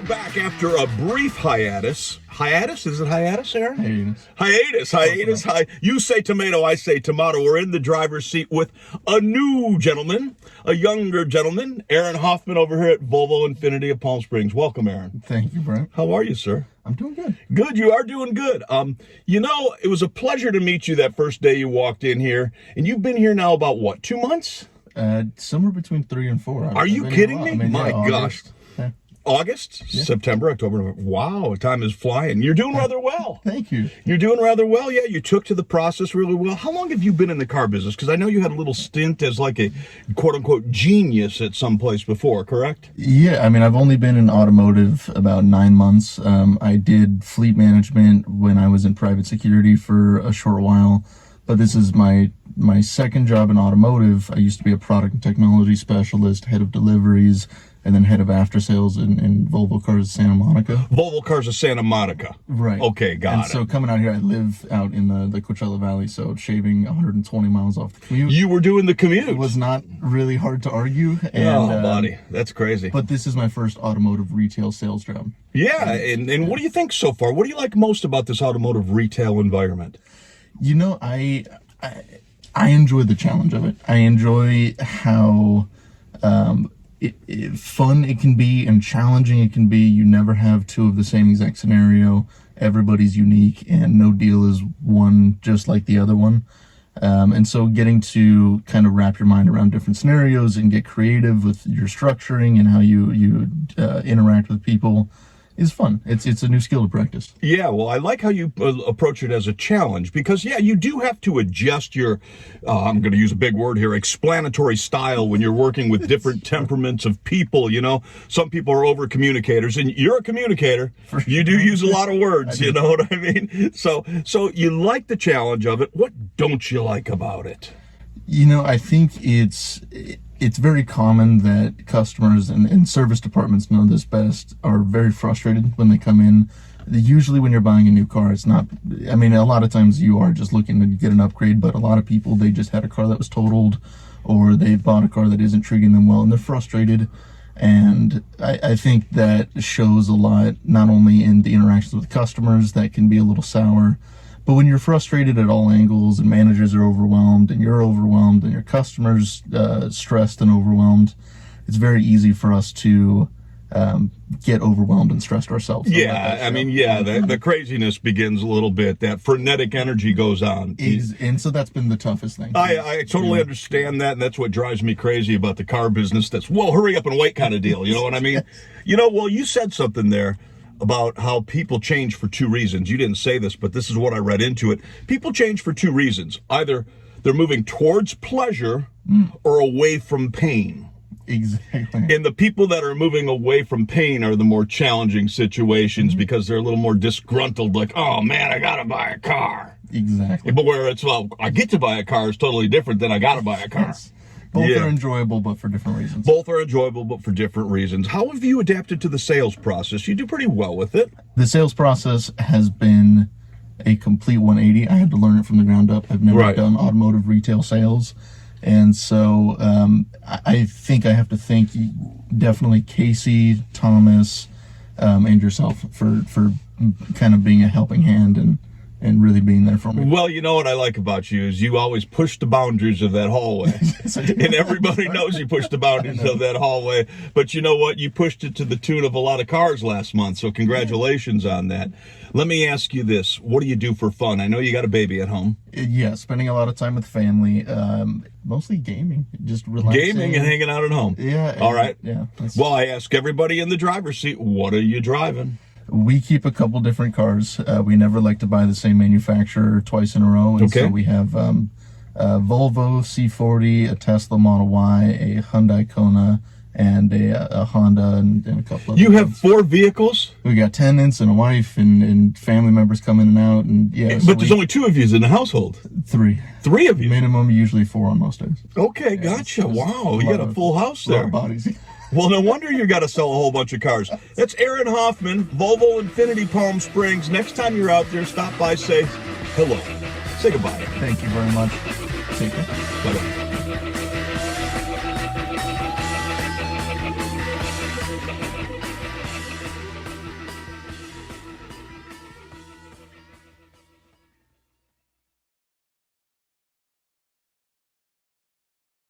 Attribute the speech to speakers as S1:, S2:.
S1: back after a brief hiatus. Hiatus? Is it hiatus, Aaron?
S2: Hiatus.
S1: Hiatus. You say tomato, I say tomato. We're in the driver's seat with a new gentleman, a younger gentleman, Aaron Hoffman over here at Volvo Infiniti of Palm Springs. Welcome, Aaron.
S2: Thank you, Brent.
S1: How are you, sir?
S2: I'm doing good.
S1: Good, you are doing good. It was a pleasure to meet you that first day you walked in here, and you've been here now about, what, 2 months?
S2: Somewhere between 3 and 4.
S1: Are you kidding me? My gosh.
S2: Yeah.
S1: August,
S2: Yeah.
S1: September, October. Wow, time is flying. You're doing rather well.
S2: Thank you.
S1: You're doing rather well. Yeah, you took to the process really well. How long have you been in the car business? Because I know you had a little stint as like a quote-unquote genius at some place before, correct?
S2: Yeah, I mean, I've only been in automotive about 9 months. I did fleet management when I was in private security for a short while, but this is my second job in automotive. I used to be a product and technology specialist, head of deliveries, and then head of after sales in Volvo Cars of Santa Monica.
S1: Volvo Cars of Santa Monica.
S2: Right.
S1: Okay, got it.
S2: So coming out here, I live out in the Coachella Valley, so shaving 120 miles off the commute.
S1: You were doing the commute.
S2: It was not really hard to argue. And,
S1: buddy, that's crazy.
S2: But this is my first automotive retail sales job.
S1: Yeah, and what do you think so far? What do you like most about this automotive retail environment?
S2: You know, I enjoy the challenge of it. I enjoy how fun it can be and challenging it can be. You never have two of the same exact scenario. Everybody's unique and no deal is one just like the other one. And so getting to kind of wrap your mind around different scenarios and get creative with your structuring and how you interact with people is fun. It's a new skill to practice.
S1: Yeah, well, I like how you approach it as a challenge because, yeah, you do have to adjust your, I'm going to use a big word here, explanatory style when you're working with different temperaments of people, you know. Some people are over communicators, and you're a communicator. You do use a lot of words, you know what I mean? So you like the challenge of it. What don't you like about it?
S2: You know, I think it's very common that customers and service departments know this best, are very frustrated when they come in. Usually when you're buying a new car, it's not, I mean, a lot of times you are just looking to get an upgrade, but a lot of people, they just had a car that was totaled or they bought a car that isn't treating them well and they're frustrated. And I think that shows a lot, not only in the interactions with customers that can be a little sour, but when you're frustrated at all angles and managers are overwhelmed and you're overwhelmed and your customers stressed and overwhelmed, it's very easy for us to get overwhelmed and stressed ourselves.
S1: Yeah, I mean, yeah, the craziness begins a little bit. That frenetic energy goes on.
S2: And so that's been the toughest thing.
S1: I totally understand that, and that's what drives me crazy about the car business. That's, well, hurry up and wait kind of deal. You know what I mean? You know, well, you said something there about how people change for 2 reasons. You didn't say this, but this is what I read into it. People change for 2 reasons. Either they're moving towards pleasure or away from pain.
S2: Exactly.
S1: And the people that are moving away from pain are the more challenging situations because they're a little more disgruntled, like, oh man, I gotta buy a car.
S2: Exactly.
S1: But where it's, well, I get to buy a car is totally different than I gotta buy a car.
S2: Yes. Both are enjoyable, but for different reasons.
S1: Both are enjoyable, but for different reasons. How have you adapted to the sales process? You do pretty well with it.
S2: The sales process has been a complete 180. I had to learn it from the ground up. I've never done automotive retail sales. And so I think I have to thank definitely Casey, Thomas, and yourself for kind of being a helping hand and really being there for me.
S1: Well, you know what I like about you is you always push the boundaries of that hallway. And everybody knows you push the boundaries of that hallway. But you know what? You pushed it to the tune of a lot of cars last month, so congratulations on that. Let me ask you this. What do you do for fun? I know you got a baby at home.
S2: Yeah, spending a lot of time with family, mostly gaming, just relaxing.
S1: Gaming and hanging out at home.
S2: Yeah.
S1: All right.
S2: Yeah.
S1: Well, I ask everybody in the driver's seat, what are you driving?
S2: We keep a couple different cars. We never like to buy the same manufacturer twice in a row. And so we have a Volvo C40, a Tesla Model Y, a Hyundai Kona, and a Honda, and a couple of.
S1: You have 4 vehicles?
S2: We got tenants and a wife and family members come in and out. And yeah.
S1: But there's only 2 of you in the household.
S2: 3.
S1: 3 of you?
S2: Minimum, usually 4 on most days.
S1: Okay, gotcha. Wow, you got a full house there.
S2: A lot of bodies.
S1: Well, no wonder you got to sell a whole bunch of cars. That's Aaron Hoffman, Volvo Infiniti Palm Springs. Next time you're out there, stop by, say hello. Say goodbye.
S2: Thank you very much. Take care.
S1: Bye-bye.